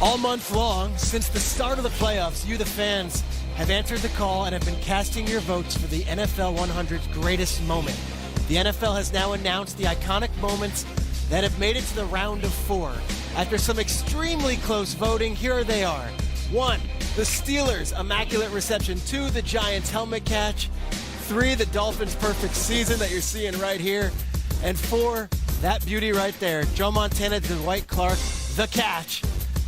All month long, since the start of the playoffs, you, the fans, have answered the call and have been casting your votes for the NFL 100's greatest moment. The NFL has now announced the iconic moments that have made it to the round of 4. After some extremely close voting, here they are. 1, the Steelers' immaculate reception. 2, the Giants' helmet catch. 3, the Dolphins' perfect season that you're seeing right here. And 4, that beauty right there, Joe Montana to Dwight Clark, the catch.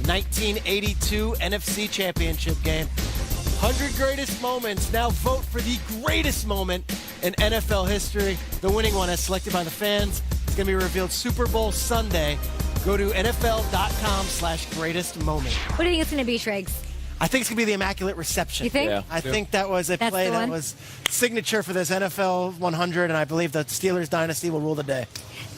1982 NFC Championship game. 100 greatest moments. Now vote for the greatest moment in NFL history. The winning one, as selected by the fans, is going to be revealed Super Bowl Sunday. Go to NFL.com/greatest moment. What do you think it's going to be, Shregs? I think it's going to be the Immaculate Reception. You think? Yeah. I think that was a play that was signature for this NFL 100, and I believe the Steelers dynasty will rule the day.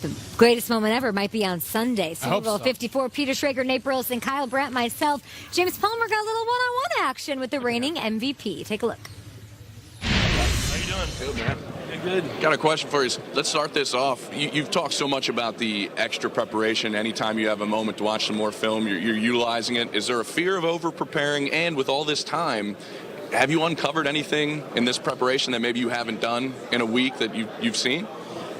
The greatest moment ever might be on Sunday. Super Bowl so. 54. Peter Schrager, Nate Burleson, Kyle Brandt, myself. James Palmer got a little one-on-one action with the reigning MVP. Take a look. How you doing? Good, man. Good. Got a question for you. Let's start this off. You've talked so much about the extra preparation. Anytime you have a moment to watch some more film, you're utilizing it. Is there a fear of over-preparing? And with all this time, have you uncovered anything in this preparation that maybe you haven't done in a week that you've seen?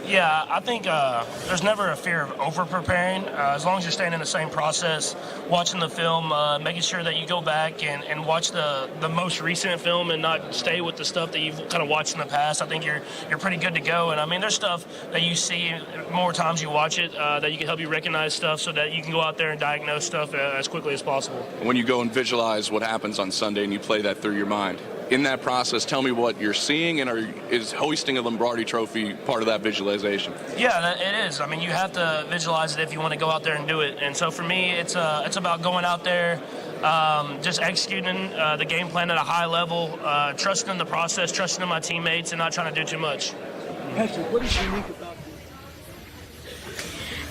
Yeah, I think there's never a fear of over-preparing. As long as you're staying in the same process, watching the film, making sure that you go back and watch the most recent film and not stay with the stuff that you've kind of watched in the past. I think you're pretty good to go. And, I mean, there's stuff that you see more times you watch it that you can help you recognize stuff so that you can go out there and diagnose stuff as quickly as possible. When you go and visualize what happens on Sunday and you play that through your mind, in that process, tell me what you're seeing, and is hoisting a Lombardi Trophy part of that visualization? Yeah, it is. I mean, you have to visualize it if you want to go out there and do it. And so for me, it's about going out there, just executing the game plan at a high level, trusting in the process, trusting in my teammates, and not trying to do too much. Patrick, what is unique about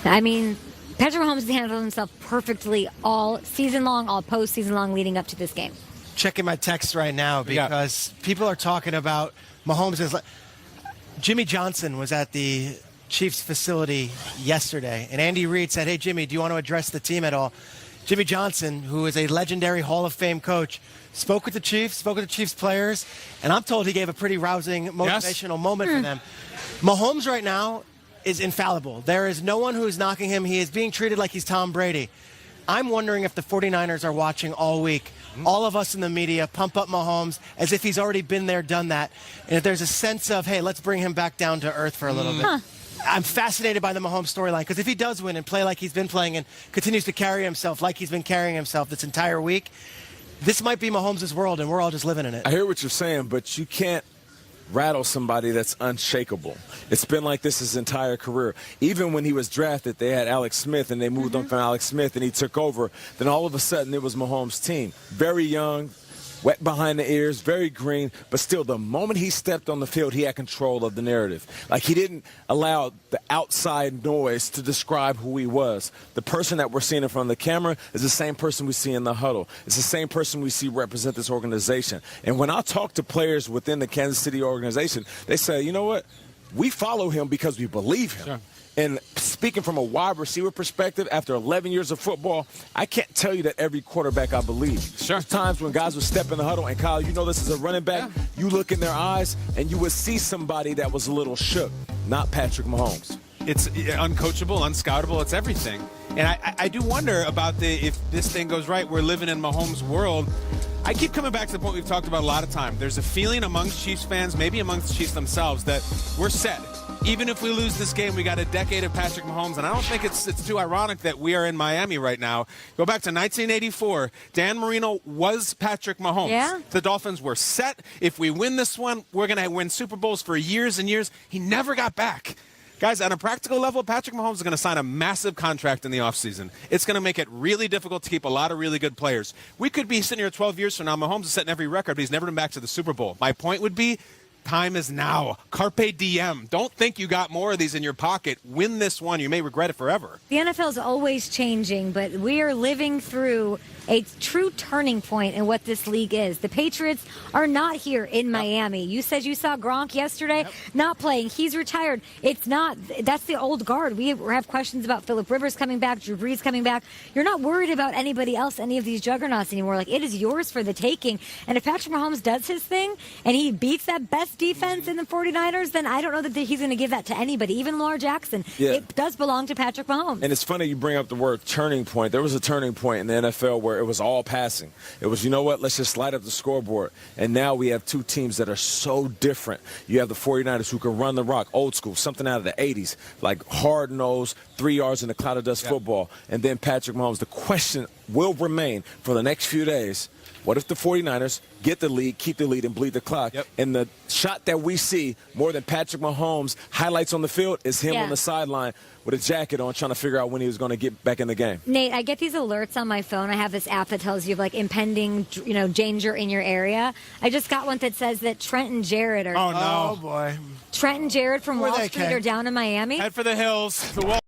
I mean, Patrick Mahomes handled himself perfectly all season long, all postseason long leading up to this game. Checking my text right now because people are talking about Mahomes. Jimmy Johnson was at the Chiefs facility yesterday, and Andy Reid said, "Hey, Jimmy, do you want to address the team at all?" Jimmy Johnson, who is a legendary Hall of Fame coach, spoke with the Chiefs players, and I'm told he gave a pretty rousing, motivational moment for them. Mahomes right now is infallible. There is no one who is knocking him. He is being treated like he's Tom Brady. I'm wondering if the 49ers are watching all week. All of us in the media pump up Mahomes as if he's already been there, done that. And if there's a sense of, hey, let's bring him back down to earth for a little bit. I'm fascinated by the Mahomes storyline because if he does win and play like he's been playing and continues to carry himself like he's been carrying himself this entire week, this might be Mahomes' world, and we're all just living in it. I hear what you're saying, but you can't rattle somebody that's unshakable. It's been like this his entire career. Even when he was drafted, they had Alex Smith, and they moved on from Alex Smith, and he took over. Then all of a sudden, it was Mahomes' team. Very young, wet behind the ears, very green, but still, the moment he stepped on the field, he had control of the narrative. Like, he didn't allow the outside noise to describe who he was. The person that we're seeing in front of the camera is the same person we see in the huddle. It's the same person we see represent this organization. And when I talk to players within the Kansas City organization, they say, you know what? We follow him because we believe him. Sure. And speaking from a wide receiver perspective, after 11 years of football, I can't tell you that every quarterback I believe. Sure. There's times when guys would step in the huddle, and Kyle, you know this is a running back. Yeah. You look in their eyes, and you would see somebody that was a little shook, not Patrick Mahomes. It's uncoachable, unscoutable. It's everything. And I do wonder about if this thing goes right, we're living in Mahomes' world. I keep coming back to the point we've talked about a lot of time. There's a feeling amongst Chiefs fans, maybe amongst the Chiefs themselves, that we're set. Even if we lose this game, we got a decade of Patrick Mahomes, and I don't think it's too ironic that we are in Miami right now. Go back to 1984. Dan Marino was Patrick Mahomes. Yeah. The Dolphins were set. If we win this one, we're going to win Super Bowls for years and years. He never got back. Guys, on a practical level, Patrick Mahomes is going to sign a massive contract in the offseason. It's going to make it really difficult to keep a lot of really good players. We could be sitting here 12 years from now. Mahomes is setting every record, but he's never been back to the Super Bowl. My point would be, Time is now. Carpe diem. Don't think you got more of these in your pocket. Win this one. You may regret it forever. The NFL is always changing, but we are living through a true turning point in what this league is. The Patriots are not here in Miami. You said you saw Gronk yesterday not playing. He's retired. It's not. That's the old guard. We have questions about Phillip Rivers coming back, Drew Brees coming back. You're not worried about anybody else, any of these juggernauts anymore. Like, it is yours for the taking. And if Patrick Mahomes does his thing and he beats that best defense in the 49ers, then I don't know that he's going to give that to anybody, even Lamar Jackson. Yeah. It does belong to Patrick Mahomes. And it's funny you bring up the word turning point. There was a turning point in the NFL where it was all passing. It was, you know what, let's just light up the scoreboard. And now we have two teams that are so different. You have the 49ers who can run the rock, old school, something out of the 80s, like hard-nosed, 3 yards in a cloud of dust football. And then Patrick Mahomes. The question will remain for the next few days, what if the 49ers get the lead, keep the lead, and bleed the clock? And the shot that we see more than Patrick Mahomes' highlights on the field is him on the sideline with a jacket on trying to figure out when he was going to get back in the game. Nate, I get these alerts on my phone. I have this app that tells you of, like, impending, danger in your area. I just got one that says that Trent and Jared are... Oh, boy. Trent and Jared from Wall Street are down in Miami. Head for the hills. The wall.